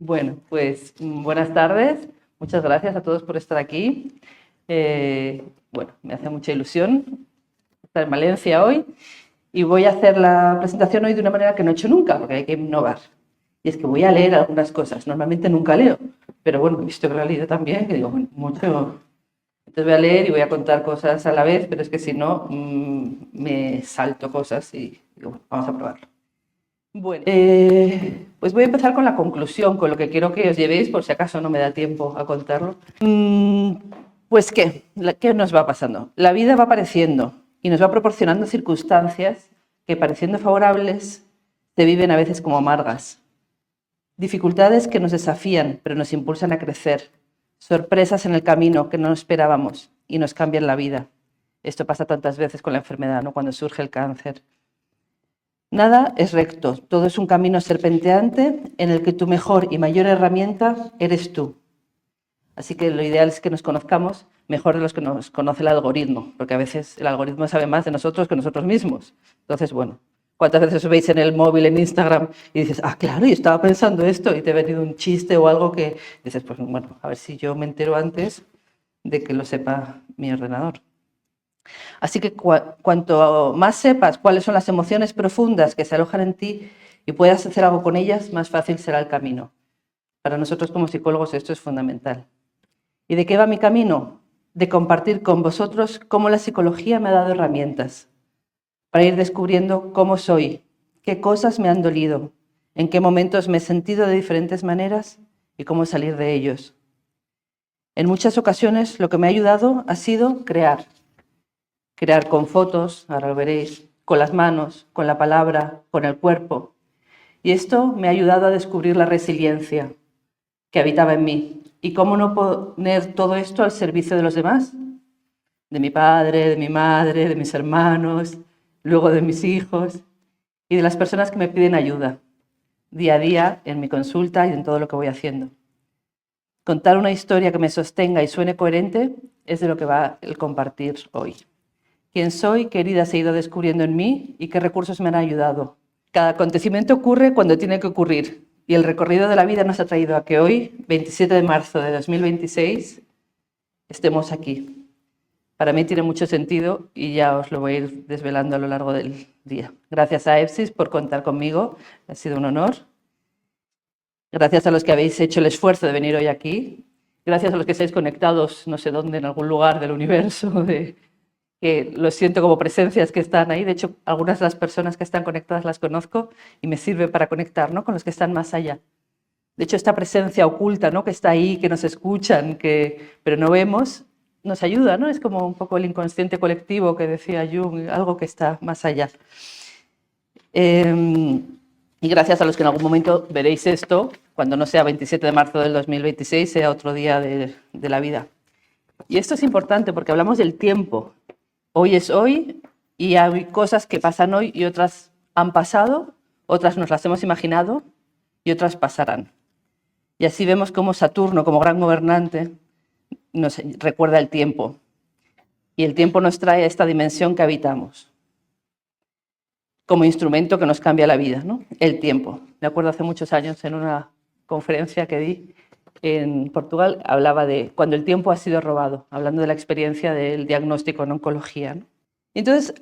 Bueno, pues buenas tardes. Muchas gracias a todos por estar aquí. Bueno, me hace mucha ilusión estar en Valencia hoy y voy a hacer la presentación hoy de una manera que no he hecho nunca, porque hay que innovar. Y es que voy a leer algunas cosas. Normalmente nunca leo, pero bueno, he visto que lo he leído también, que digo, bueno, mucho. Entonces voy a leer y voy a contar cosas a la vez, pero es que si no, me salto cosas y digo, bueno, vamos a probarlo. Bueno, pues voy a empezar con la conclusión, con lo que quiero que os llevéis, por si acaso no me da tiempo a contarlo. Pues ¿qué nos va pasando? La vida va apareciendo y nos va proporcionando circunstancias que, pareciendo favorables, se viven a veces como amargas. Dificultades que nos desafían, pero nos impulsan a crecer. Sorpresas en el camino que no esperábamos y nos cambian la vida. Esto pasa tantas veces con la enfermedad, ¿no? Cuando surge el cáncer. Nada es recto, todo es un camino serpenteante en el que tu mejor y mayor herramienta eres tú. Así que lo ideal es que nos conozcamos mejor de los que nos conoce el algoritmo, porque a veces el algoritmo sabe más de nosotros que nosotros mismos. Entonces, bueno, ¿cuántas veces os veis en el móvil, en Instagram, y dices, ah, claro, yo estaba pensando esto, y te ha venido un chiste o algo que dices, pues bueno, a ver si yo me entero antes de que lo sepa mi ordenador. Así que cuanto más sepas cuáles son las emociones profundas que se alojan en ti y puedas hacer algo con ellas, más fácil será el camino. Para nosotros como psicólogos esto es fundamental. ¿Y de qué va mi camino? De compartir con vosotros cómo la psicología me ha dado herramientas para ir descubriendo cómo soy, qué cosas me han dolido, en qué momentos me he sentido de diferentes maneras y cómo salir de ellos. En muchas ocasiones lo que me ha ayudado ha sido crear con fotos, ahora lo veréis, con las manos, con la palabra, con el cuerpo. Y esto me ha ayudado a descubrir la resiliencia que habitaba en mí. ¿Y cómo no poner todo esto al servicio de los demás? De mi padre, de mi madre, de mis hermanos, luego de mis hijos y de las personas que me piden ayuda día a día en mi consulta y en todo lo que voy haciendo. Contar una historia que me sostenga y suene coherente es de lo que va el compartir hoy. ¿Quién soy? ¿Qué heridas he ido descubriendo en mí? ¿Y qué recursos me han ayudado? Cada acontecimiento ocurre cuando tiene que ocurrir. Y el recorrido de la vida nos ha traído a que hoy, 27 de marzo de 2026, estemos aquí. Para mí tiene mucho sentido y ya os lo voy a ir desvelando a lo largo del día. Gracias a EPSIS por contar conmigo. Ha sido un honor. Gracias a los que habéis hecho el esfuerzo de venir hoy aquí. Gracias a los que estáis conectados, no sé dónde, en algún lugar del universo, que lo siento como presencias que están ahí. De hecho, algunas de las personas que están conectadas las conozco y me sirve para conectar, ¿no?, con los que están más allá. De hecho, esta presencia oculta, ¿no?, que está ahí, que nos escuchan, pero no vemos, nos ayuda, ¿no? Es como un poco el inconsciente colectivo que decía Jung, algo que está más allá. Y gracias a los que en algún momento veréis esto, cuando no sea 27 de marzo del 2026, sea otro día de la vida. Y esto es importante porque hablamos del tiempo. Hoy es hoy y hay cosas que pasan hoy y otras han pasado, otras nos las hemos imaginado y otras pasarán. Y así vemos cómo Saturno, como gran gobernante, nos recuerda el tiempo. Y el tiempo nos trae a esta dimensión que habitamos, como instrumento que nos cambia la vida, ¿no? El tiempo. Me acuerdo hace muchos años en una conferencia que di en Portugal, hablaba de cuando el tiempo ha sido robado, hablando de la experiencia del diagnóstico en oncología, ¿no? Entonces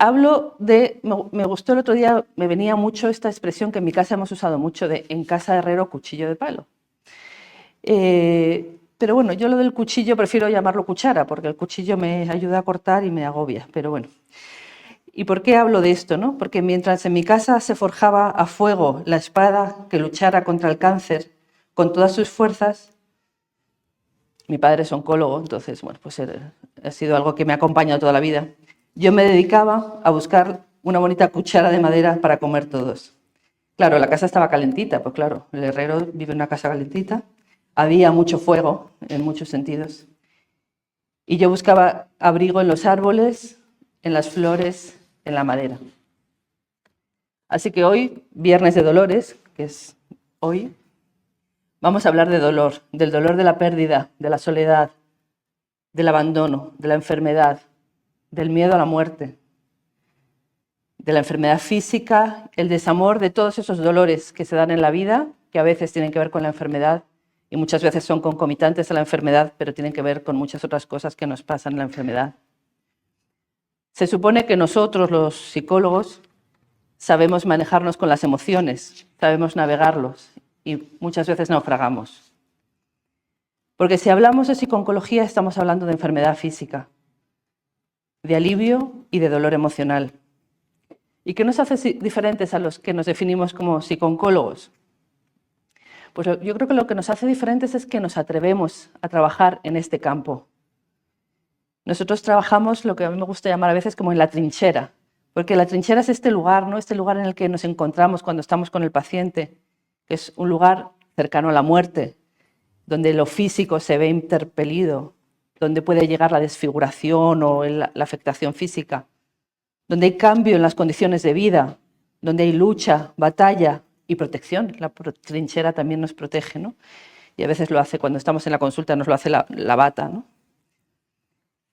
me gustó el otro día, me venía mucho esta expresión que en mi casa hemos usado mucho de en casa herrero cuchillo de palo. Pero bueno, yo lo del cuchillo prefiero llamarlo cuchara, porque el cuchillo me ayuda a cortar y me agobia, pero bueno. ¿Y por qué hablo de esto, no? Porque mientras en mi casa se forjaba a fuego la espada que luchara contra el cáncer con todas sus fuerzas, mi padre es oncólogo, entonces, bueno, pues ha sido algo que me ha acompañado toda la vida. Yo me dedicaba a buscar una bonita cuchara de madera para comer todos. Claro, la casa estaba calentita, pues claro, el herrero vive en una casa calentita. Había mucho fuego, en muchos sentidos. Y yo buscaba abrigo en los árboles, en las flores, en la madera. Así que hoy, Viernes de Dolores, que es hoy, vamos a hablar de dolor, del dolor de la pérdida, de la soledad, del abandono, de la enfermedad, del miedo a la muerte, de la enfermedad física, el desamor, de todos esos dolores que se dan en la vida que a veces tienen que ver con la enfermedad y muchas veces son concomitantes a la enfermedad, pero tienen que ver con muchas otras cosas que nos pasan en la enfermedad. Se supone que nosotros, los psicólogos, sabemos manejarnos con las emociones, sabemos navegarlos y muchas veces naufragamos. Porque si hablamos de psico-oncología estamos hablando de enfermedad física, de alivio y de dolor emocional. ¿Y qué nos hace diferentes a los que nos definimos como psico-oncólogos? Pues yo creo que lo que nos hace diferentes es que nos atrevemos a trabajar en este campo. Nosotros trabajamos lo que a mí me gusta llamar a veces como en la trinchera, porque la trinchera es este lugar, ¿no? Este lugar en el que nos encontramos cuando estamos con el paciente, que es un lugar cercano a la muerte, donde lo físico se ve interpelido, donde puede llegar la desfiguración o la afectación física, donde hay cambio en las condiciones de vida, donde hay lucha, batalla y protección. La trinchera también nos protege, ¿no? Y a veces lo hace, cuando estamos en la consulta, nos lo hace la bata, ¿no?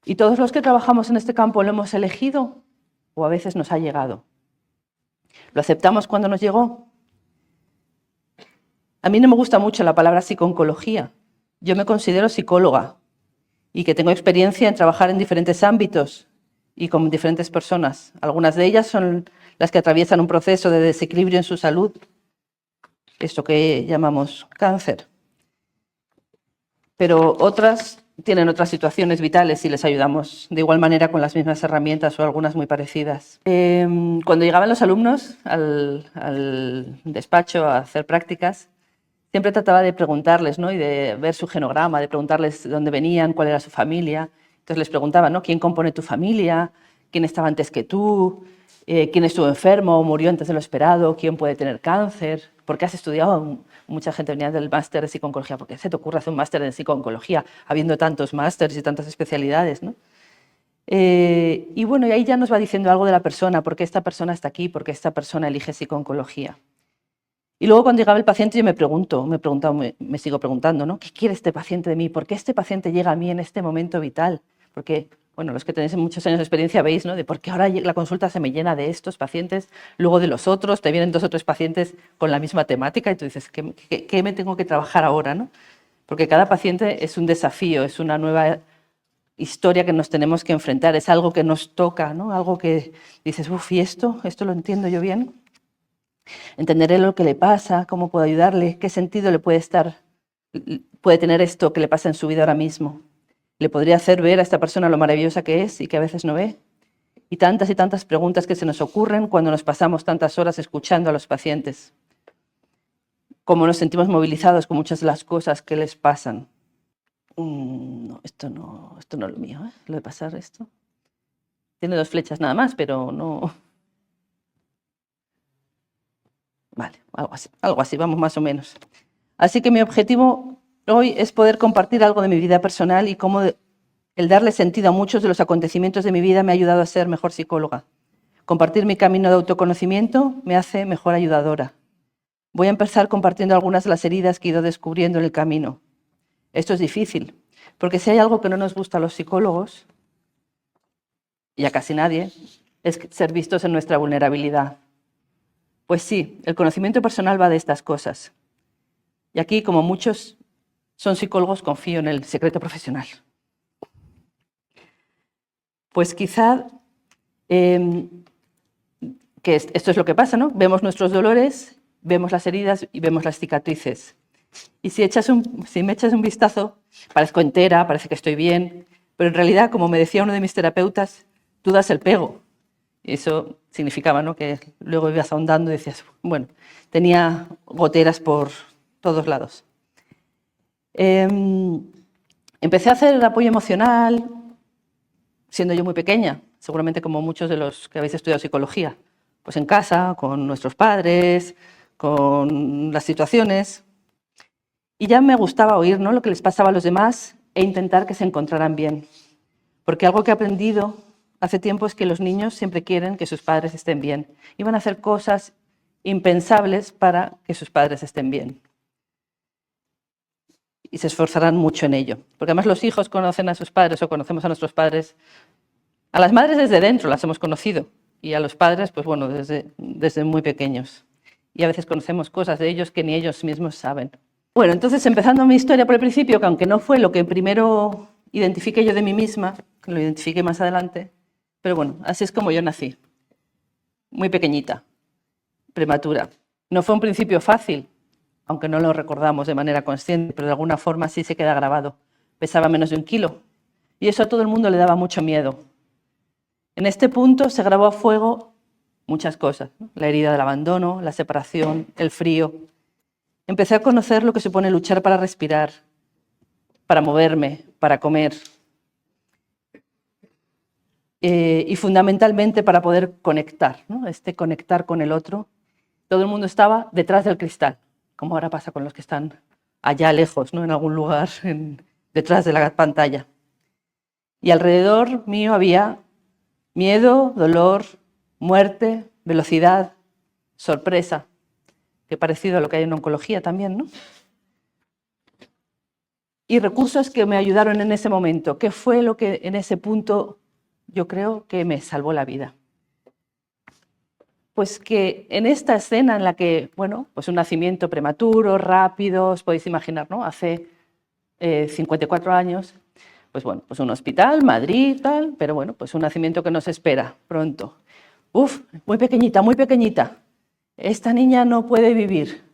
Y todos los que trabajamos en este campo lo hemos elegido o a veces nos ha llegado. ¿Lo aceptamos cuando nos llegó? A mí no me gusta mucho la palabra psico-oncología. Yo me considero psicóloga y que tengo experiencia en trabajar en diferentes ámbitos y con diferentes personas. Algunas de ellas son las que atraviesan un proceso de desequilibrio en su salud, esto que llamamos cáncer. Pero otras tienen otras situaciones vitales y les ayudamos de igual manera con las mismas herramientas o algunas muy parecidas. Cuando llegaban los alumnos al despacho a hacer prácticas, siempre trataba de preguntarles, ¿no? Y de ver su genograma, de preguntarles de dónde venían, cuál era su familia. Entonces les preguntaba, ¿no? ¿Quién compone tu familia? ¿Quién estaba antes que tú? ¿Quién estuvo enfermo o murió antes de lo esperado? ¿Quién puede tener cáncer? ¿Por qué has estudiado? Mucha gente venía del máster de psico-oncología. ¿Por qué se te ocurre hacer un máster de psico-oncología habiendo tantos másteres y tantas especialidades, ¿no? Y bueno, y ahí ya nos va diciendo algo de la persona, por qué esta persona está aquí, por qué esta persona elige psico-oncología. Y luego cuando llegaba el paciente yo me sigo preguntando, ¿no? ¿Qué quiere este paciente de mí? ¿Por qué este paciente llega a mí en este momento vital? Porque, bueno, los que tenéis muchos años de experiencia veis, ¿no? De por qué ahora la consulta se me llena de estos pacientes, luego de los otros, te vienen 2 o 3 pacientes con la misma temática y tú dices, ¿qué me tengo que trabajar ahora, ¿no? Porque cada paciente es un desafío, es una nueva historia que nos tenemos que enfrentar, es algo que nos toca, ¿no? Algo que dices, uff, ¿y esto? ¿Esto lo entiendo yo bien? Entenderé lo que le pasa, cómo puedo ayudarle, qué sentido puede tener esto que le pasa en su vida ahora mismo. Le podría hacer ver a esta persona lo maravillosa que es y que a veces no ve. Y tantas preguntas que se nos ocurren cuando nos pasamos tantas horas escuchando a los pacientes. Cómo nos sentimos movilizados con muchas de las cosas que les pasan. No, esto no es lo mío, ¿eh? Lo de pasar esto. Tiene 2 flechas nada más, pero no... Vale, algo así, vamos más o menos. Así que mi objetivo hoy es poder compartir algo de mi vida personal y cómo el darle sentido a muchos de los acontecimientos de mi vida me ha ayudado a ser mejor psicóloga. Compartir mi camino de autoconocimiento me hace mejor ayudadora. Voy a empezar compartiendo algunas de las heridas que he ido descubriendo en el camino. Esto es difícil, porque si hay algo que no nos gusta a los psicólogos, y a casi nadie, es ser vistos en nuestra vulnerabilidad. Pues sí, el conocimiento personal va de estas cosas. Y aquí, como muchos son psicólogos, confío en el secreto profesional. Pues quizá que esto es lo que pasa, ¿no? Vemos nuestros dolores, vemos las heridas y vemos las cicatrices. Y si me echas un vistazo, parezco entera, parece que estoy bien, pero en realidad, como me decía uno de mis terapeutas, tú das el pego. Y eso significaba, ¿no? Que luego ibas ahondando y decías, bueno, tenía goteras por todos lados. Empecé a hacer apoyo emocional siendo yo muy pequeña, seguramente como muchos de los que habéis estudiado psicología, pues en casa, con nuestros padres, con las situaciones. Y ya me gustaba oír, ¿no? Lo que les pasaba a los demás e intentar que se encontraran bien. Porque algo que he aprendido hace tiempo es que los niños siempre quieren que sus padres estén bien. Y van a hacer cosas impensables para que sus padres estén bien. Y se esforzarán mucho en ello. Porque además los hijos conocen a sus padres o conocemos a nuestros padres. A las madres desde dentro las hemos conocido. Y a los padres, pues bueno, desde muy pequeños. y a veces conocemos cosas de ellos que ni ellos mismos saben. Bueno, entonces empezando mi historia por el principio, que aunque no fue lo que primero identifiqué yo de mí misma, lo identifiqué más adelante, pero bueno, así es como yo nací, muy pequeñita, prematura. No fue un principio fácil, aunque no lo recordamos de manera consciente, pero de alguna forma sí se queda grabado. Pesaba menos de 1 kilo y eso a todo el mundo le daba mucho miedo. En este punto se grabó a fuego muchas cosas, ¿no? La herida del abandono, la separación, el frío. Empecé a conocer lo que supone luchar para respirar, para moverme, para comer. Y fundamentalmente para poder conectar, ¿no? Conectar con el otro. Todo el mundo estaba detrás del cristal, como ahora pasa con los que están allá lejos, ¿no? En algún lugar detrás de la pantalla. Y alrededor mío había miedo, dolor, muerte, velocidad, sorpresa, que parecido a lo que hay en oncología también, ¿no? Y recursos que me ayudaron en ese momento. ¿Qué fue lo que en ese punto yo creo que me salvó la vida? Pues que en esta escena en la que, bueno, pues un nacimiento prematuro, rápido, os podéis imaginar, ¿no? Hace 54 años, pues bueno, pues un hospital, Madrid, tal, pero bueno, pues un nacimiento que nos espera pronto. Uf, muy pequeñita, muy pequeñita. Esta niña no puede vivir.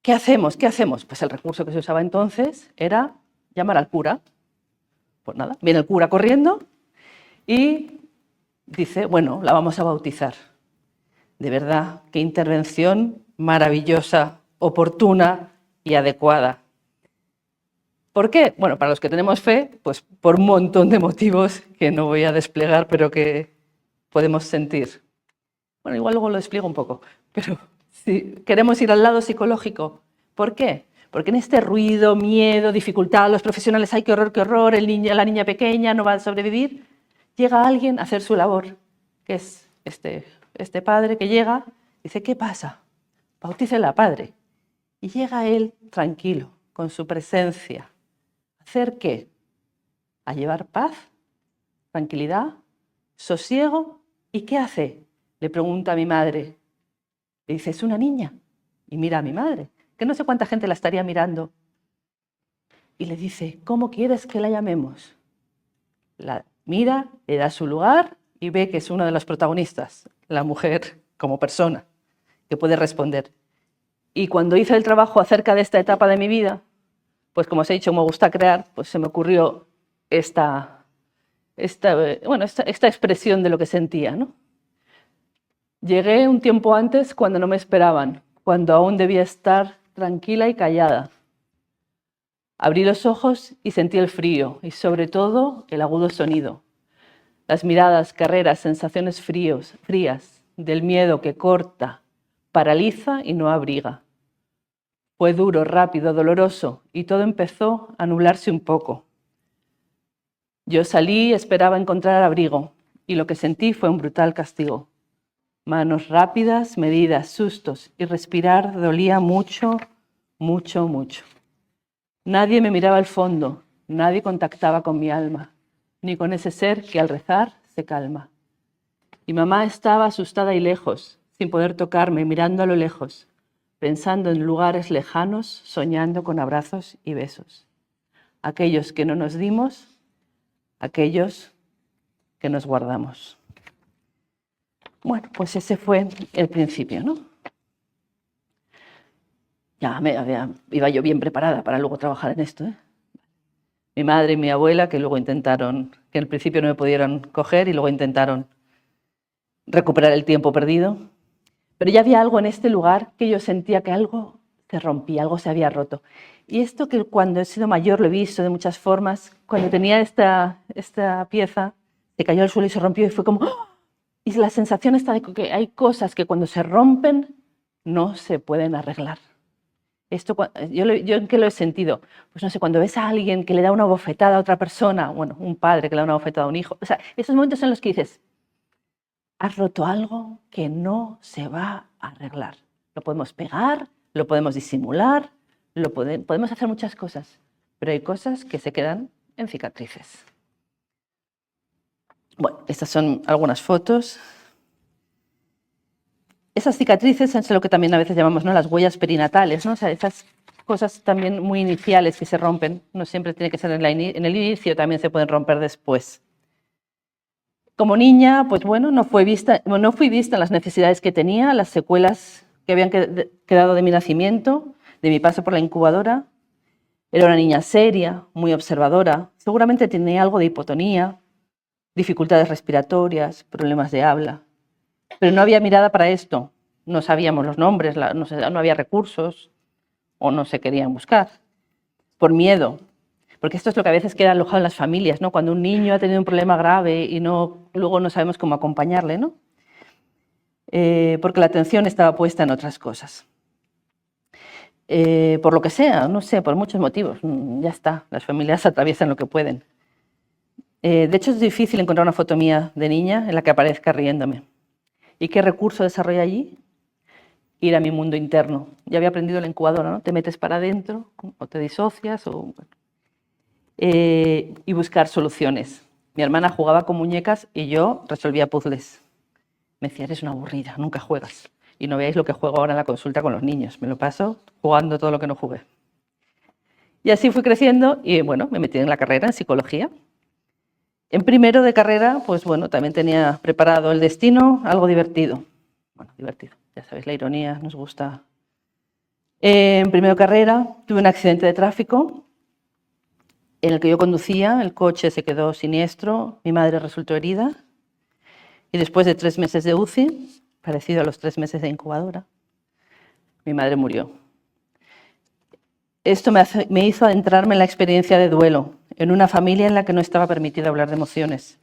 ¿Qué hacemos? ¿Qué hacemos? Pues el recurso que se usaba entonces era llamar al cura. Pues nada, viene el cura corriendo y dice, bueno, la vamos a bautizar. De verdad, qué intervención maravillosa, oportuna y adecuada. ¿Por qué? Bueno, para los que tenemos fe, pues por un montón de motivos que no voy a desplegar, pero que podemos sentir. Bueno, igual luego lo despliego un poco, pero si queremos ir al lado psicológico, ¿por qué? Porque en este ruido, miedo, dificultad, los profesionales, ¡ay, qué horror, la niña pequeña no va a sobrevivir! Llega alguien a hacer su labor, que es este padre que llega, dice, ¿qué pasa? Bautícela, padre. Y llega él tranquilo, con su presencia. ¿Hacer qué? A llevar paz, tranquilidad, sosiego. ¿Y qué hace? Le pregunta a mi madre. Le dice, es una niña. Y mira a mi madre, que no sé cuánta gente la estaría mirando. Y le dice, ¿cómo quieres que la llamemos? La mira, le da su lugar y ve que es una de las protagonistas, la mujer como persona, que puede responder. Y cuando hice el trabajo acerca de esta etapa de mi vida, pues como os he dicho, me gusta crear, pues se me ocurrió esta expresión de lo que sentía, ¿no? Llegué un tiempo antes cuando no me esperaban, cuando aún debía estar tranquila y callada. Abrí los ojos y sentí el frío y sobre todo el agudo sonido. Las miradas, carreras, sensaciones frías, del miedo que corta, paraliza y no abriga. Fue duro, rápido, doloroso y todo empezó a nublarse un poco. Yo salí y esperaba encontrar abrigo y lo que sentí fue un brutal castigo. Manos rápidas, medidas, sustos y respirar dolía mucho, mucho, mucho. Nadie me miraba al fondo, nadie contactaba con mi alma, ni con ese ser que al rezar se calma. Y mamá estaba asustada y lejos, sin poder tocarme, mirando a lo lejos, pensando en lugares lejanos, soñando con abrazos y besos. Aquellos que no nos dimos, aquellos que nos guardamos. Bueno, pues ese fue el principio, ¿no? Ya iba yo bien preparada para luego trabajar en esto, ¿eh? Mi madre y mi abuela, que luego intentaron, que al principio no me pudieron coger y luego intentaron recuperar el tiempo perdido. Pero ya había algo en este lugar que yo sentía que algo se rompía, algo se había roto. Y esto que cuando he sido mayor lo he visto de muchas formas, cuando tenía esta pieza, se cayó al suelo y se rompió y fue como... ¡oh! Y la sensación está de que hay cosas que cuando se rompen no se pueden arreglar. Esto, yo en qué lo he sentido, pues no sé, cuando ves a alguien que le da una bofetada a otra persona, bueno, un padre que le da una bofetada a un hijo, o sea, esos momentos en los que dices, has roto algo que no se va a arreglar. Lo podemos pegar, lo podemos disimular, podemos hacer muchas cosas, pero hay cosas que se quedan en cicatrices. Bueno, estas son algunas fotos. Esas cicatrices es lo que también a veces llamamos, ¿no?, las huellas perinatales, ¿no? O sea, esas cosas también muy iniciales que se rompen, no siempre tiene que ser en el inicio, también se pueden romper después. Como niña, pues bueno, no fui vista en las necesidades que tenía, las secuelas que habían quedado de mi nacimiento, de mi paso por la incubadora. Era una niña seria, muy observadora, seguramente tenía algo de hipotonía, dificultades respiratorias, problemas de habla. Pero no había mirada para esto, no sabíamos los nombres, no había recursos o no se querían buscar, por miedo. Porque esto es lo que a veces queda alojado en las familias, ¿no? Cuando un niño ha tenido un problema grave y luego no sabemos cómo acompañarle, ¿no? Porque la atención estaba puesta en otras cosas. Por lo que sea, no sé, por muchos motivos, ya está, las familias atraviesan lo que pueden. De hecho, es difícil encontrar una foto mía de niña en la que aparezca riéndome. ¿Y qué recurso desarrolla allí? Ir a mi mundo interno. Ya había aprendido la incubadora, ¿no? Te metes para adentro o te disocias y buscar soluciones. Mi hermana jugaba con muñecas y yo resolvía puzzles. Me decía, eres una aburrida, nunca juegas. Y no veáis lo que juego ahora en la consulta con los niños. Me lo paso jugando todo lo que no jugué. Y así fui creciendo y, bueno, me metí en la carrera en psicología. En primero de carrera, pues bueno, también tenía preparado el destino, algo divertido. Bueno, divertido, ya sabéis, la ironía nos gusta. En primero de carrera tuve un accidente de tráfico en el que yo conducía, el coche se quedó siniestro, mi madre resultó herida y después de 3 meses de UCI, parecido a los 3 meses de incubadora, mi madre murió. Esto me hizo adentrarme en la experiencia de duelo, en una familia en la que no estaba permitido hablar de emociones.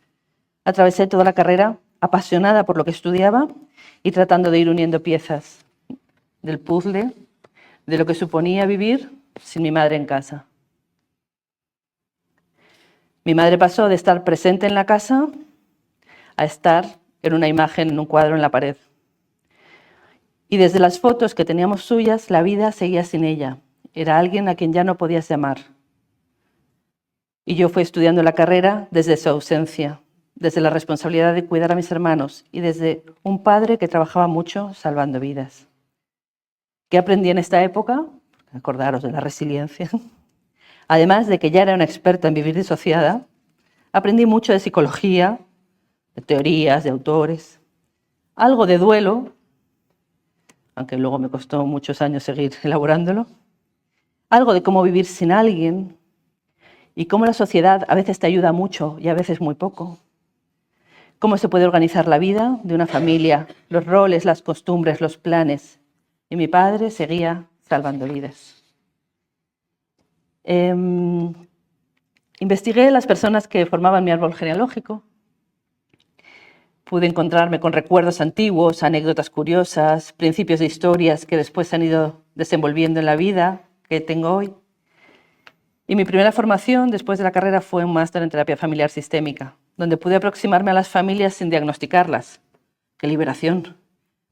Atravesé toda la carrera apasionada por lo que estudiaba y tratando de ir uniendo piezas del puzzle de lo que suponía vivir sin mi madre en casa. Mi madre pasó de estar presente en la casa a estar en una imagen, en un cuadro en la pared. Y desde las fotos que teníamos suyas, la vida seguía sin ella. Era alguien a quien ya no podías llamar. Y yo fui estudiando la carrera desde su ausencia, desde la responsabilidad de cuidar a mis hermanos y desde un padre que trabajaba mucho salvando vidas. ¿Qué aprendí en esta época? Acordaros de la resiliencia. Además de que ya era una experta en vivir disociada, aprendí mucho de psicología, de teorías, de autores, algo de duelo, aunque luego me costó muchos años seguir elaborándolo, algo de cómo vivir sin alguien y cómo la sociedad a veces te ayuda mucho y a veces muy poco. Cómo se puede organizar la vida de una familia, los roles, las costumbres, los planes. Y mi padre seguía salvando vidas. Investigué las personas que formaban mi árbol genealógico. Pude encontrarme con recuerdos antiguos, anécdotas curiosas, principios de historias que después se han ido desenvolviendo en la vida que tengo hoy. Y mi primera formación después de la carrera fue un máster en terapia familiar sistémica, donde pude aproximarme a las familias sin diagnosticarlas. ¡Qué liberación!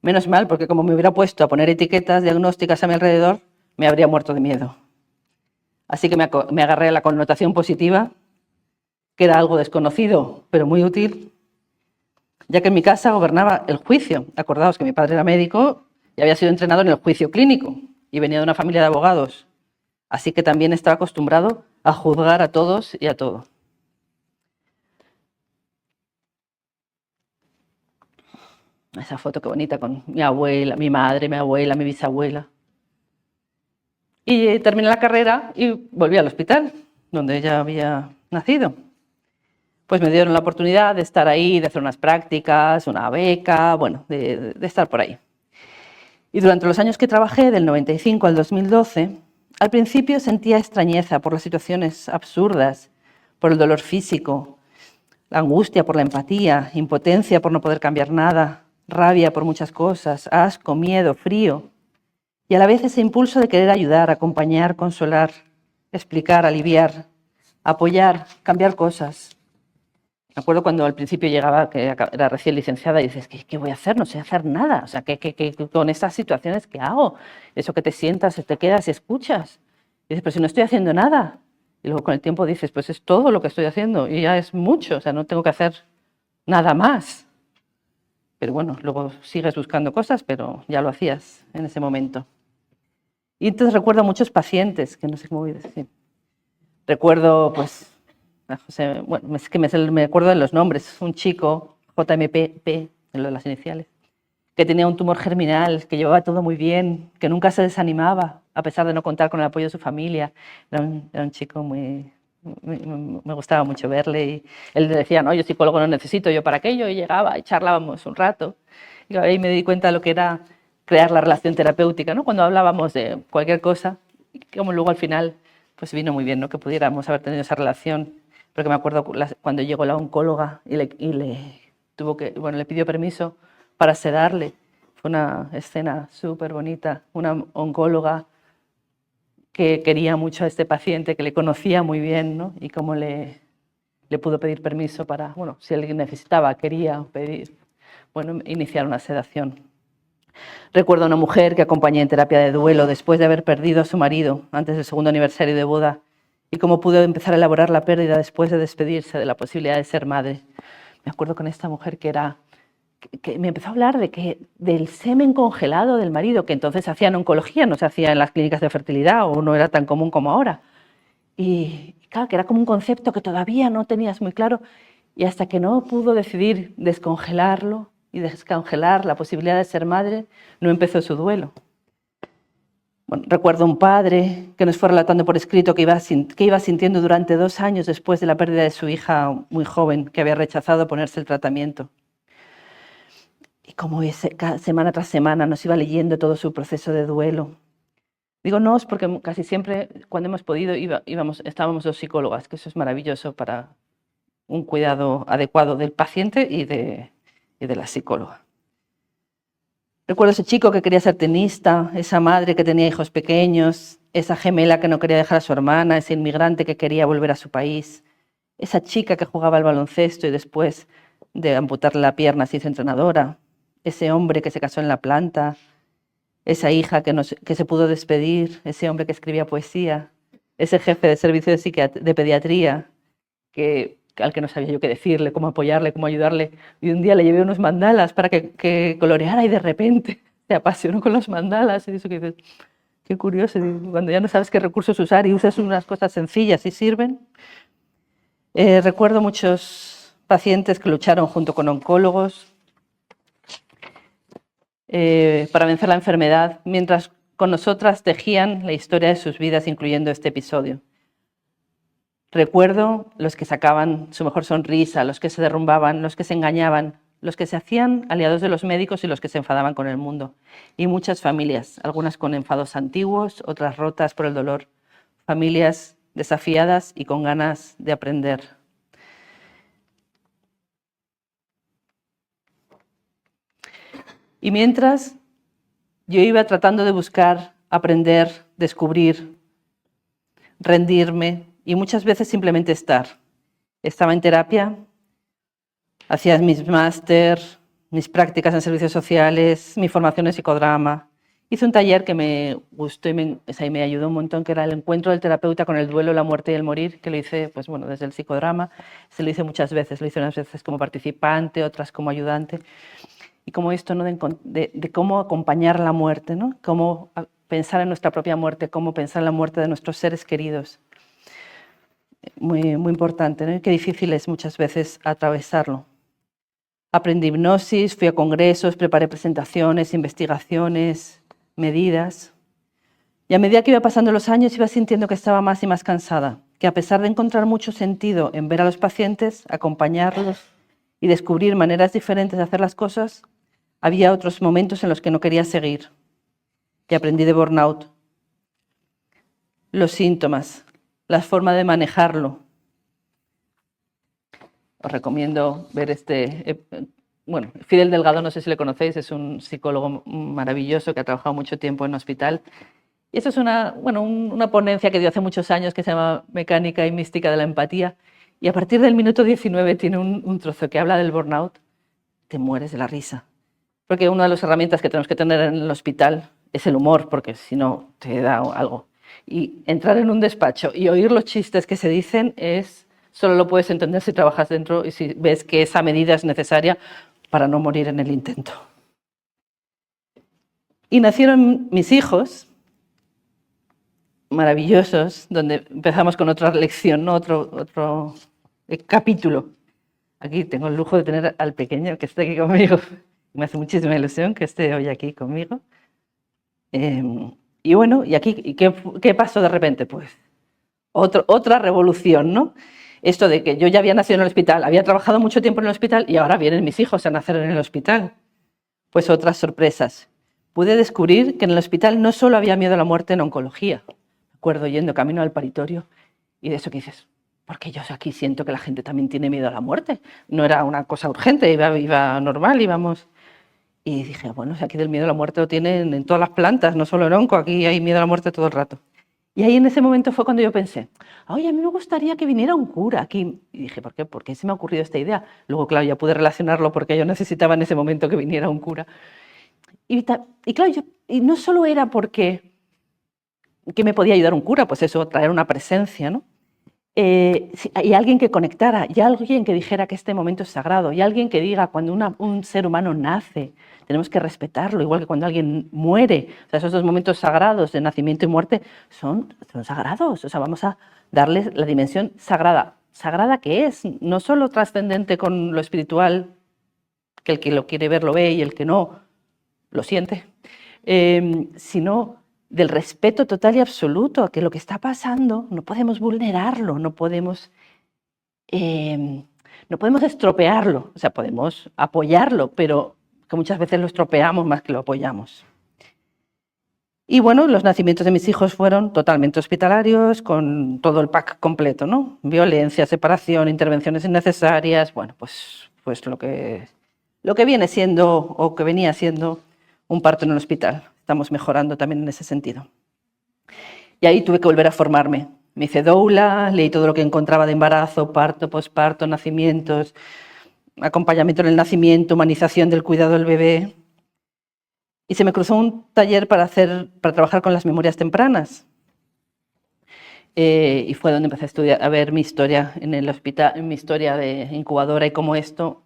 Menos mal, porque como me hubiera puesto a poner etiquetas diagnósticas a mi alrededor, me habría muerto de miedo. Así que me agarré a la connotación positiva, que era algo desconocido, pero muy útil, ya que en mi casa gobernaba el juicio. Acordaos que mi padre era médico y había sido entrenado en el juicio clínico y venía de una familia de abogados. Así que también estaba acostumbrado a juzgar a todos y a todo. Esa foto qué bonita con mi abuela, mi madre, mi abuela, mi bisabuela. Y terminé la carrera y volví al hospital, donde ella había nacido. Pues me dieron la oportunidad de estar ahí, de hacer unas prácticas, una beca, bueno, de estar por ahí. Y durante los años que trabajé, del 95 al 2012, al principio sentía extrañeza por las situaciones absurdas, por el dolor físico, la angustia por la empatía, impotencia por no poder cambiar nada, rabia por muchas cosas, asco, miedo, frío. Y a la vez ese impulso de querer ayudar, acompañar, consolar, explicar, aliviar, apoyar, cambiar cosas. Me acuerdo cuando al principio llegaba, que era recién licenciada, y dices, ¿qué voy a hacer? No sé hacer nada. O sea, con estas situaciones, ¿qué hago? Eso que te sientas, te quedas y escuchas. Y dices, pero si no estoy haciendo nada. Y luego con el tiempo dices, pues es todo lo que estoy haciendo y ya es mucho. O sea, no tengo que hacer nada más. pero bueno, luego sigues buscando cosas, pero ya lo hacías en ese momento. Y entonces recuerdo a muchos pacientes, que no sé cómo voy a decir. Recuerdo, pues, a José, bueno, es que me acuerdo de los nombres. Un chico, JMP, en lo de las iniciales, que tenía un tumor germinal, que llevaba todo muy bien, que nunca se desanimaba, a pesar de no contar con el apoyo de su familia. Era un chico muy... Me gustaba mucho verle y él decía, no, yo psicólogo no necesito, yo para aquello, y llegaba y charlábamos un rato. Y ahí me di cuenta de lo que era crear la relación terapéutica, ¿no? Cuando hablábamos de cualquier cosa, y como luego al final pues vino muy bien, ¿no? Que pudiéramos haber tenido esa relación, porque me acuerdo cuando llegó la oncóloga y le pidió permiso para sedarle. Fue una escena súper bonita, una oncóloga que quería mucho a este paciente, que le conocía muy bien, ¿no? Y cómo le pudo pedir permiso para, bueno, si alguien necesitaba, quería pedir, bueno, iniciar una sedación. Recuerdo a una mujer que acompañé en terapia de duelo después de haber perdido a su marido antes del segundo aniversario de boda y cómo pudo empezar a elaborar la pérdida después de despedirse de la posibilidad de ser madre. Me acuerdo con esta mujer que me empezó a hablar del semen congelado del marido, que entonces se hacía en oncología, no se hacía en las clínicas de fertilidad o no era tan común como ahora. Y claro, que era como un concepto que todavía no tenías muy claro y hasta que no pudo decidir descongelarlo y descongelar la posibilidad de ser madre, no empezó su duelo. Bueno, recuerdo un padre que nos fue relatando por escrito que iba sintiendo durante 2 años después de la pérdida de su hija muy joven, que había rechazado ponerse el tratamiento. Y como semana tras semana nos iba leyendo todo su proceso de duelo. Digo nos porque casi siempre, cuando hemos podido, estábamos 2 psicólogas, que eso es maravilloso para un cuidado adecuado del paciente y de la psicóloga. Recuerdo ese chico que quería ser tenista, esa madre que tenía hijos pequeños, esa gemela que no quería dejar a su hermana, ese inmigrante que quería volver a su país, esa chica que jugaba al baloncesto y después de amputarle la pierna se hizo entrenadora, ese hombre que se casó en la planta, esa hija que se pudo despedir, ese hombre que escribía poesía, ese jefe de servicio de pediatría al que no sabía yo qué decirle, cómo apoyarle, cómo ayudarle. Y un día le llevé unos mandalas para que coloreara y de repente se apasionó con los mandalas. Y eso que dices, qué curioso, cuando ya no sabes qué recursos usar y usas unas cosas sencillas y sirven. Recuerdo muchos pacientes que lucharon junto con oncólogos para vencer la enfermedad, mientras con nosotras tejían la historia de sus vidas, incluyendo este episodio. Recuerdo los que sacaban su mejor sonrisa, los que se derrumbaban, los que se engañaban, los que se hacían aliados de los médicos y los que se enfadaban con el mundo. Y muchas familias, algunas con enfados antiguos, otras rotas por el dolor. Familias desafiadas y con ganas de aprender. Y mientras yo iba tratando de buscar, aprender, descubrir, rendirme y muchas veces simplemente estar. Estaba en terapia, hacía mis máster, mis prácticas en servicios sociales, mi formación en psicodrama. Hice un taller que me gustó y me ayudó un montón, que era el encuentro del terapeuta con el duelo, la muerte y el morir, que lo hice pues, bueno, desde el psicodrama. Se lo hice muchas veces, lo hice unas veces como participante, otras como ayudante. Y como esto, ¿no? de cómo acompañar la muerte, ¿no? Cómo pensar en nuestra propia muerte, cómo pensar en la muerte de nuestros seres queridos. Muy, muy importante, ¿no? Y qué difícil es muchas veces atravesarlo. Aprendí hipnosis, fui a congresos, preparé presentaciones, investigaciones, medidas. Y a medida que iba pasando los años iba sintiendo que estaba más y más cansada, que a pesar de encontrar mucho sentido en ver a los pacientes, acompañarlos y descubrir maneras diferentes de hacer las cosas, había otros momentos en los que no quería seguir. Y aprendí de burnout. Los síntomas, la forma de manejarlo. Os recomiendo ver bueno, Fidel Delgado, no sé si le conocéis, es un psicólogo maravilloso que ha trabajado mucho tiempo en hospital. Y esto es una ponencia que dio hace muchos años que se llama Mecánica y Mística de la Empatía. Y a partir del minuto 19 tiene un trozo que habla del burnout. Te mueres de la risa. Porque una de las herramientas que tenemos que tener en el hospital es el humor, porque si no te da algo. Y entrar en un despacho y oír los chistes que se dicen solo lo puedes entender si trabajas dentro y si ves que esa medida es necesaria para no morir en el intento. Y nacieron mis hijos, maravillosos, donde empezamos con otra lección, ¿no? otro capítulo. Aquí tengo el lujo de tener al pequeño que está aquí conmigo. Me hace muchísima ilusión que esté hoy aquí conmigo. Y bueno, ¿y aquí qué pasó de repente? Pues otra revolución, ¿no? Esto de que yo ya había nacido en el hospital, había trabajado mucho tiempo en el hospital y ahora vienen mis hijos a nacer en el hospital. Pues otras sorpresas. Pude descubrir que en el hospital no solo había miedo a la muerte en oncología. Me acuerdo yendo camino al paritorio y de eso que dices, porque yo aquí siento que la gente también tiene miedo a la muerte. No era una cosa urgente, iba normal, íbamos. Y dije, bueno, si aquí del miedo a la muerte lo tienen en todas las plantas, no solo en onco, aquí hay miedo a la muerte todo el rato. Y ahí en ese momento fue cuando yo pensé, oye, a mí me gustaría que viniera un cura aquí. Y dije, ¿por qué? ¿Por qué se me ha ocurrido esta idea? Luego, claro, ya pude relacionarlo porque yo necesitaba en ese momento que viniera un cura. Y claro, y no solo era porque que me podía ayudar un cura, pues eso, traer una presencia, ¿no? Y alguien que conectara, y alguien que dijera que este momento es sagrado, y alguien que diga cuando un ser humano nace, tenemos que respetarlo, igual que cuando alguien muere. O sea, esos dos momentos sagrados de nacimiento y muerte son sagrados. O sea, vamos a darles la dimensión sagrada. ¿Sagrada qué es? No solo trascendente con lo espiritual, que el que lo quiere ver lo ve y el que no lo siente, sino del respeto total y absoluto a que lo que está pasando no podemos vulnerarlo, no podemos estropearlo, o sea, podemos apoyarlo, pero que muchas veces lo estropeamos más que lo apoyamos. Y bueno, los nacimientos de mis hijos fueron totalmente hospitalarios, con todo el pack completo, ¿no? Violencia, separación, intervenciones innecesarias, bueno, pues lo que viene siendo o que venía siendo un parto en el hospital. Estamos mejorando también en ese sentido. Y ahí tuve que volver a formarme. Me hice doula, leí todo lo que encontraba de embarazo, parto, posparto, nacimientos, acompañamiento en el nacimiento, humanización del cuidado del bebé. Y se me cruzó un taller para trabajar con las memorias tempranas. Y fue donde empecé a estudiar, a ver mi historia en el hospital, mi historia de incubadora y cómo esto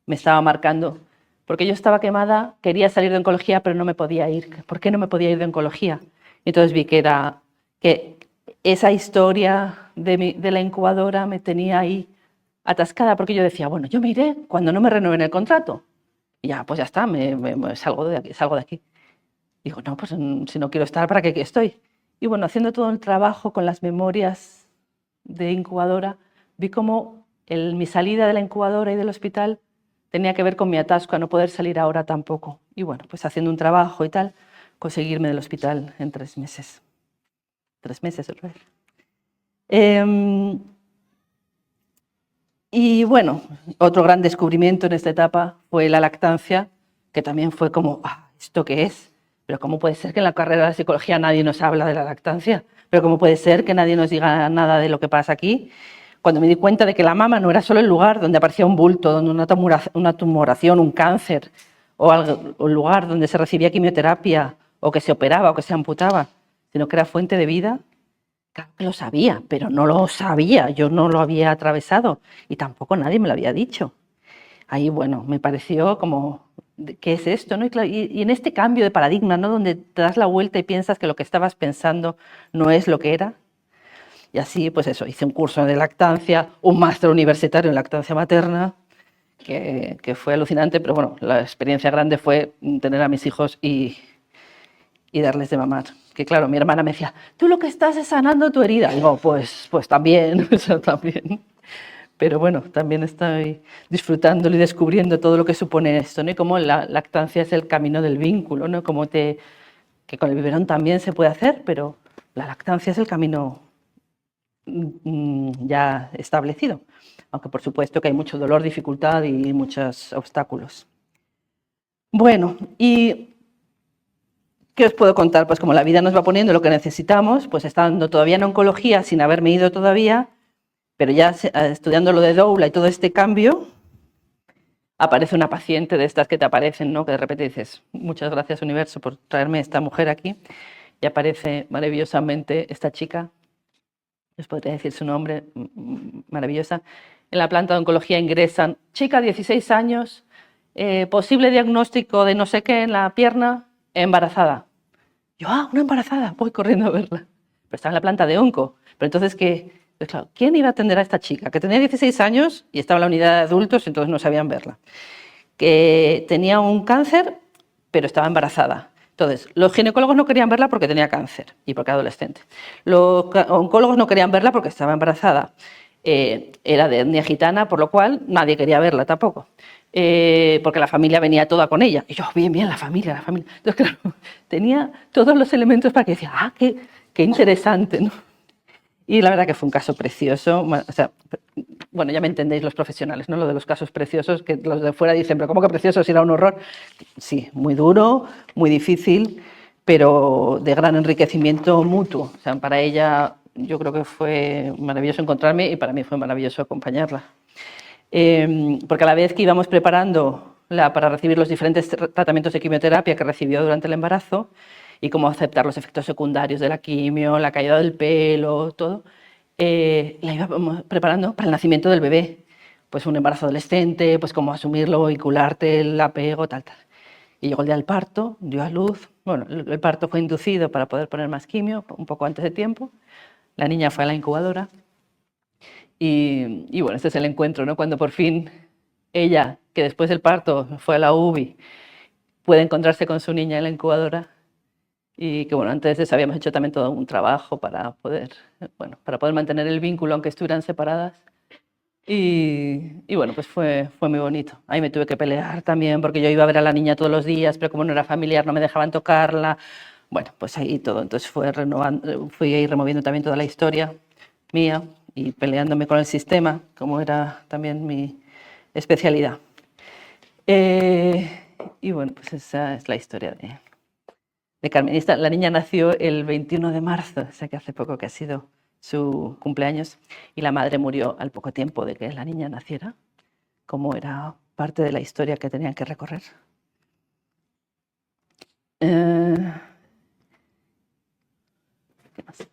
me estaba marcando. Porque yo estaba quemada, quería salir de oncología, pero no me podía ir. ¿Por qué no me podía ir de oncología? Entonces vi que esa historia de la incubadora me tenía ahí atascada, porque yo decía, bueno, yo me iré cuando no me renueven el contrato. Y ya, pues ya está, me salgo de aquí. Digo, no, pues si no quiero estar, ¿para qué estoy? Y bueno, haciendo todo el trabajo con las memorias de incubadora, vi cómo mi salida de la incubadora y del hospital tenía que ver con mi atasco a no poder salir ahora tampoco. Y bueno, pues haciendo un trabajo y tal, conseguirme del hospital en 3 meses. 3 meses otra vez. Y bueno, otro gran descubrimiento en esta etapa fue la lactancia, que también fue como, ¿esto qué es? Pero ¿cómo puede ser que en la carrera de psicología nadie nos habla de la lactancia? ¿Pero cómo puede ser que nadie nos diga nada de lo que pasa aquí? Cuando me di cuenta de que la mama no era solo el lugar donde aparecía un bulto, donde una tumoración, un cáncer, o el lugar donde se recibía quimioterapia, o que se operaba, o que se amputaba, sino que era fuente de vida. Claro que lo sabía, pero no lo sabía, yo no lo había atravesado y tampoco nadie me lo había dicho. Ahí, bueno, me pareció como, ¿qué es esto? ¿No? Y en este cambio de paradigma, ¿no? Donde te das la vuelta y piensas que lo que estabas pensando no es lo que era. Y así, pues eso, hice un curso de lactancia, un máster universitario en lactancia materna, que fue alucinante, pero bueno, la experiencia grande fue tener a mis hijos y darles de mamar. Que claro, mi hermana me decía, tú lo que estás es sanando tu herida. Y digo, pues también, eso también. Pero bueno, también estoy disfrutándolo y descubriendo todo lo que supone esto, ¿no? Y cómo la lactancia es el camino del vínculo, ¿no? Que con el biberón también se puede hacer, pero la lactancia es el camino ya establecido. Aunque por supuesto que hay mucho dolor, dificultad y muchos obstáculos. Bueno, y ¿qué os puedo contar? Pues como la vida nos va poniendo lo que necesitamos, pues estando todavía en oncología, sin haberme ido todavía, pero ya estudiando lo de doula y todo este cambio, aparece una paciente de estas que te aparecen, ¿no? Que de repente dices, muchas gracias universo por traerme esta mujer aquí, y aparece maravillosamente esta chica, os podría decir su nombre, maravillosa. En la planta de oncología ingresan, chica, 16 años, posible diagnóstico de no sé qué en la pierna, embarazada. Yo, una embarazada, voy corriendo a verla. Pero estaba en la planta de onco. Pero entonces, pues claro, ¿quién iba a atender a esta chica? Que tenía 16 años y estaba en la unidad de adultos, entonces no sabían verla. Que tenía un cáncer, pero estaba embarazada. Entonces, los ginecólogos no querían verla porque tenía cáncer y porque era adolescente. Los oncólogos no querían verla porque estaba embarazada. Era de etnia gitana, por lo cual nadie quería verla tampoco. Porque la familia venía toda con ella. Y yo, bien, la familia, la familia. Entonces, claro, tenía todos los elementos para que decía, qué interesante, ¿no? Y la verdad que fue un caso precioso. O sea, bueno, ya me entendéis los profesionales, ¿no? Lo de los casos preciosos, que los de fuera dicen, pero ¿cómo que precioso si era un horror? Sí, muy duro, muy difícil, pero de gran enriquecimiento mutuo. O sea, para ella yo creo que fue maravilloso encontrarme y para mí fue maravilloso acompañarla. Porque a la vez que íbamos preparándola para recibir los diferentes tratamientos de quimioterapia que recibió durante el embarazo y cómo aceptar los efectos secundarios de la quimio, la caída del pelo, todo, la íbamos preparando para el nacimiento del bebé. Pues un embarazo adolescente, pues cómo asumirlo, vincularte, el apego, tal. Y llegó el día del parto, dio a luz. Bueno, el parto fue inducido para poder poner más quimio, un poco antes de tiempo. La niña fue a la incubadora. Y bueno, este es el encuentro, ¿no? Cuando por fin ella, que después del parto fue a la UBI, puede encontrarse con su niña en la incubadora. Y que bueno, antes de eso habíamos hecho también todo un trabajo para poder mantener el vínculo, aunque estuvieran separadas. Y bueno, pues fue muy bonito. Ahí me tuve que pelear también, porque yo iba a ver a la niña todos los días, pero como no era familiar no me dejaban tocarla. Bueno, pues ahí todo. Entonces fui ahí removiendo también toda la historia mía y peleándome con el sistema, como era también mi especialidad. Y bueno, pues esa es la historia de Carmen. La niña nació el 21 de marzo, o sea que hace poco que ha sido su cumpleaños, y la madre murió al poco tiempo de que la niña naciera, como era parte de la historia que tenían que recorrer. ¿Qué más?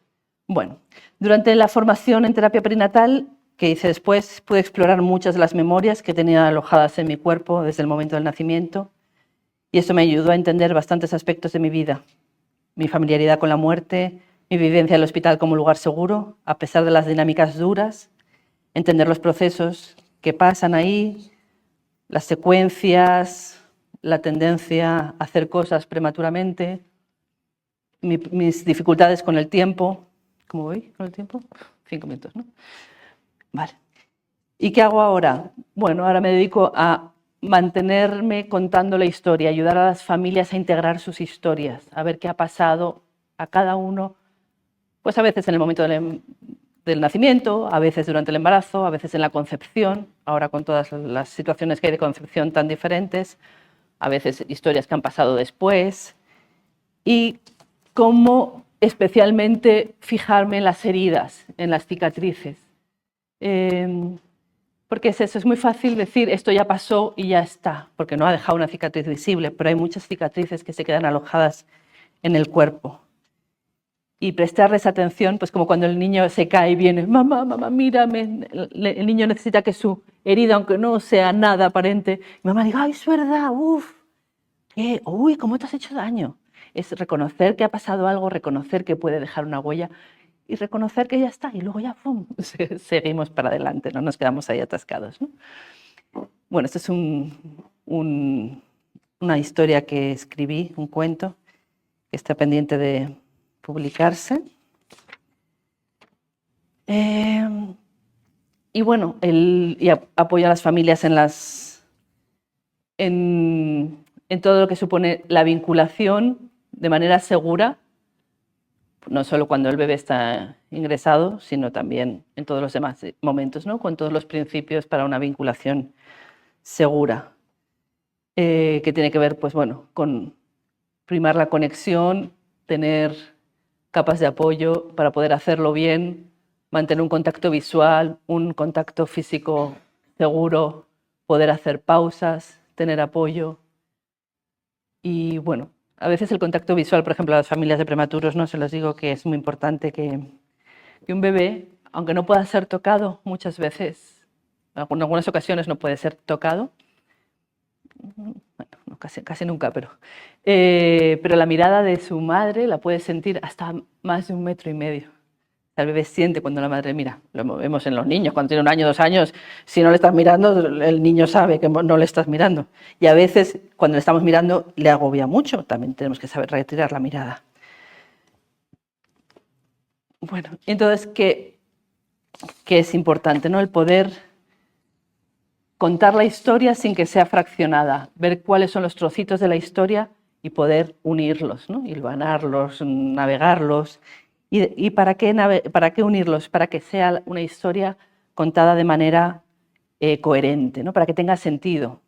Bueno, durante la formación en terapia perinatal que hice después, pude explorar muchas de las memorias que tenía alojadas en mi cuerpo desde el momento del nacimiento, y esto me ayudó a entender bastantes aspectos de mi vida. Mi familiaridad con la muerte, mi vivencia en el hospital como lugar seguro, a pesar de las dinámicas duras, entender los procesos que pasan ahí, las secuencias, la tendencia a hacer cosas prematuramente, mis dificultades con el tiempo. ¿Cómo voy con el tiempo? 5 minutos, ¿no? Vale. ¿Y qué hago ahora? Bueno, ahora me dedico a mantenerme contando la historia, ayudar a las familias a integrar sus historias, a ver qué ha pasado a cada uno, pues a veces en el momento del nacimiento, a veces durante el embarazo, a veces en la concepción, ahora con todas las situaciones que hay de concepción tan diferentes, a veces historias que han pasado después, y cómo especialmente fijarme en las heridas, en las cicatrices. Porque es eso, es muy fácil decir esto ya pasó y ya está, porque no ha dejado una cicatriz visible, pero hay muchas cicatrices que se quedan alojadas en el cuerpo. Y prestarles atención, pues como cuando el niño se cae y viene, mamá, mírame, el niño necesita que su herida, aunque no sea nada aparente, mamá diga, ay, es verdad, uy, ¿cómo te has hecho daño? Es reconocer que ha pasado algo, reconocer que puede dejar una huella y reconocer que ya está, y luego ya, ¡pum!, seguimos para adelante, no nos quedamos ahí atascados, ¿no? Bueno, esto es una historia que escribí, un cuento, que está pendiente de publicarse. Y bueno, apoyo a las familias en todo lo que supone la vinculación de manera segura, no solo cuando el bebé está ingresado, sino también en todos los demás momentos, ¿no? Con todos los principios para una vinculación segura, que tiene que ver, pues bueno, con primar la conexión, tener capas de apoyo para poder hacerlo bien, mantener un contacto visual, un contacto físico seguro, poder hacer pausas, tener apoyo. Y bueno, a veces el contacto visual, por ejemplo, a las familias de prematuros, no se los digo que es muy importante que un bebé, aunque no pueda ser tocado muchas veces, en algunas ocasiones no puede ser tocado, bueno, no, casi nunca, pero la mirada de su madre la puede sentir hasta más de 1,5 metros. El bebé siente cuando la madre mira. Lo vemos en los niños, cuando tiene 1 año, 2 años, si no le estás mirando, el niño sabe que no le estás mirando. Y a veces, cuando le estamos mirando, le agobia mucho. También tenemos que saber retirar la mirada. Bueno, entonces, ¿qué es importante, ¿no? El poder contar la historia sin que sea fraccionada, ver cuáles son los trocitos de la historia y poder unirlos, ¿no? Hilvanarlos, navegarlos. ¿Y para qué unirlos? Para que sea una historia contada de manera coherente, ¿no? Para que tenga sentido.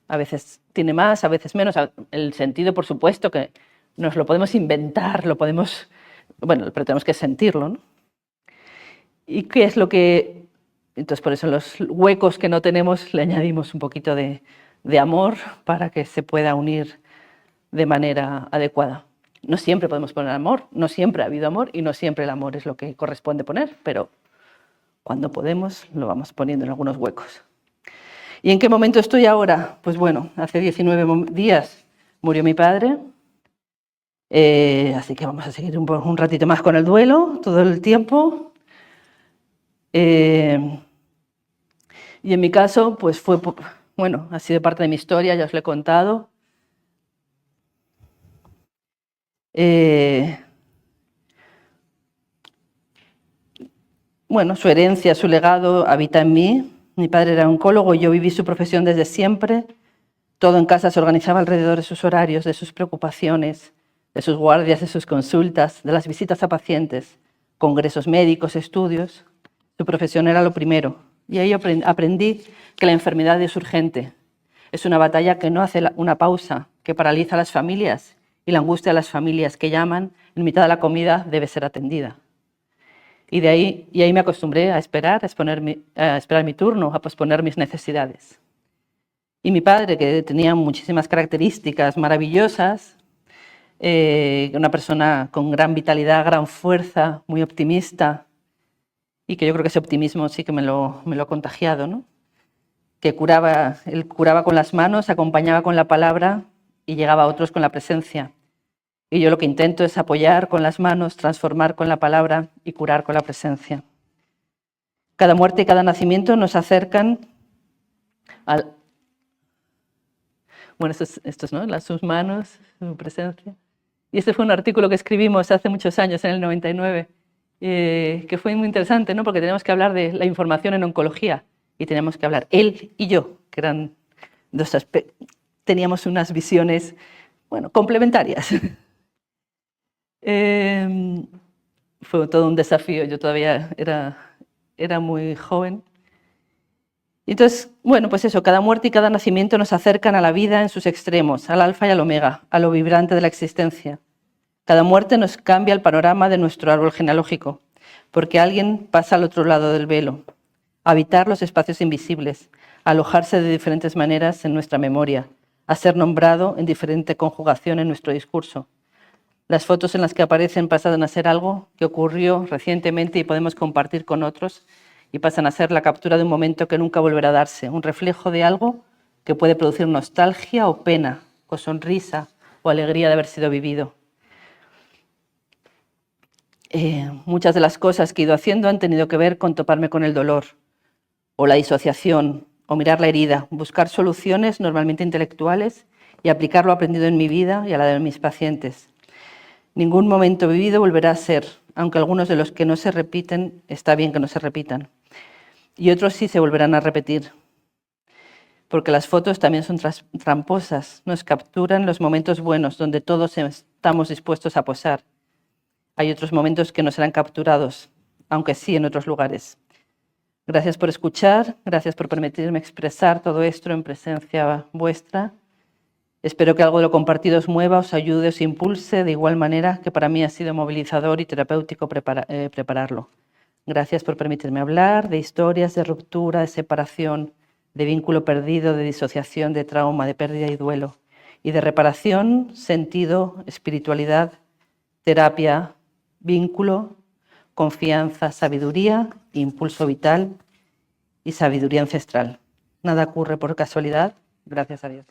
A veces tiene más, a veces menos. El sentido, por supuesto, que nos lo podemos inventar, bueno, pero tenemos que sentirlo, ¿no? ¿Y qué es lo que...? Entonces, por eso en los huecos que no tenemos le añadimos un poquito de amor para que se pueda unir de manera adecuada. No siempre podemos poner amor, no siempre ha habido amor y no siempre el amor es lo que corresponde poner, pero cuando podemos lo vamos poniendo en algunos huecos. ¿Y en qué momento estoy ahora? Pues bueno, hace 19 días murió mi padre, así que vamos a seguir un ratito más con el duelo, todo el tiempo. Y en mi caso, pues bueno, ha sido parte de mi historia, ya os lo he contado. Bueno, su herencia, su legado habita en mí. Mi padre era oncólogo y yo viví su profesión desde siempre. Todo en casa se organizaba alrededor de sus horarios, de sus preocupaciones, de sus guardias, de sus consultas, de las visitas a pacientes, congresos médicos, estudios. Su profesión era lo primero. Y ahí aprendí que la enfermedad es urgente. Es una batalla que no hace una pausa, que paraliza a las familias, y la angustia de las familias que llaman en mitad de la comida debe ser atendida. Y ahí me acostumbré a esperar mi turno, a posponer mis necesidades. Y mi padre, que tenía muchísimas características maravillosas, una persona con gran vitalidad, gran fuerza, muy optimista, y que yo creo que ese optimismo sí que me lo ha contagiado, ¿no? Que él curaba con las manos, acompañaba con la palabra y llegaba a otros con la presencia. Y yo lo que intento es apoyar con las manos, transformar con la palabra y curar con la presencia. Cada muerte y cada nacimiento nos acercan al... Bueno, estos, ¿no? Sus manos, su presencia. Y este fue un artículo que escribimos hace muchos años, en el 99, que fue muy interesante, ¿no? Porque tenemos que hablar de la información en oncología y tenemos que hablar él y yo, que eran dos aspectos, teníamos unas visiones, bueno, complementarias. Fue todo un desafío, yo todavía era muy joven. Entonces, bueno, pues eso, cada muerte y cada nacimiento nos acercan a la vida en sus extremos, al alfa y al omega, a lo vibrante de la existencia. Cada muerte nos cambia el panorama de nuestro árbol genealógico, porque alguien pasa al otro lado del velo, a habitar los espacios invisibles, a alojarse de diferentes maneras en nuestra memoria, a ser nombrado en diferente conjugación en nuestro discurso. Las fotos en las que aparecen pasan a ser algo que ocurrió recientemente y podemos compartir con otros, y pasan a ser la captura de un momento que nunca volverá a darse, un reflejo de algo que puede producir nostalgia o pena, o sonrisa o alegría de haber sido vivido. Muchas de las cosas que he ido haciendo han tenido que ver con toparme con el dolor, o la disociación, o mirar la herida, buscar soluciones normalmente intelectuales y aplicar lo aprendido en mi vida y a la de mis pacientes. Ningún momento vivido volverá a ser, aunque algunos de los que no se repiten, está bien que no se repitan. Y otros sí se volverán a repetir, porque las fotos también son tramposas, nos capturan los momentos buenos donde todos estamos dispuestos a posar. Hay otros momentos que no serán capturados, aunque sí en otros lugares. Gracias por escuchar, gracias por permitirme expresar todo esto en presencia vuestra. Espero que algo de lo compartido os mueva, os ayude, os impulse, de igual manera que para mí ha sido movilizador y terapéutico prepararlo. Gracias por permitirme hablar de historias de ruptura, de separación, de vínculo perdido, de disociación, de trauma, de pérdida y duelo, y de reparación, sentido, espiritualidad, terapia, vínculo, confianza, sabiduría, impulso vital y sabiduría ancestral. Nada ocurre por casualidad, Gracias a Dios.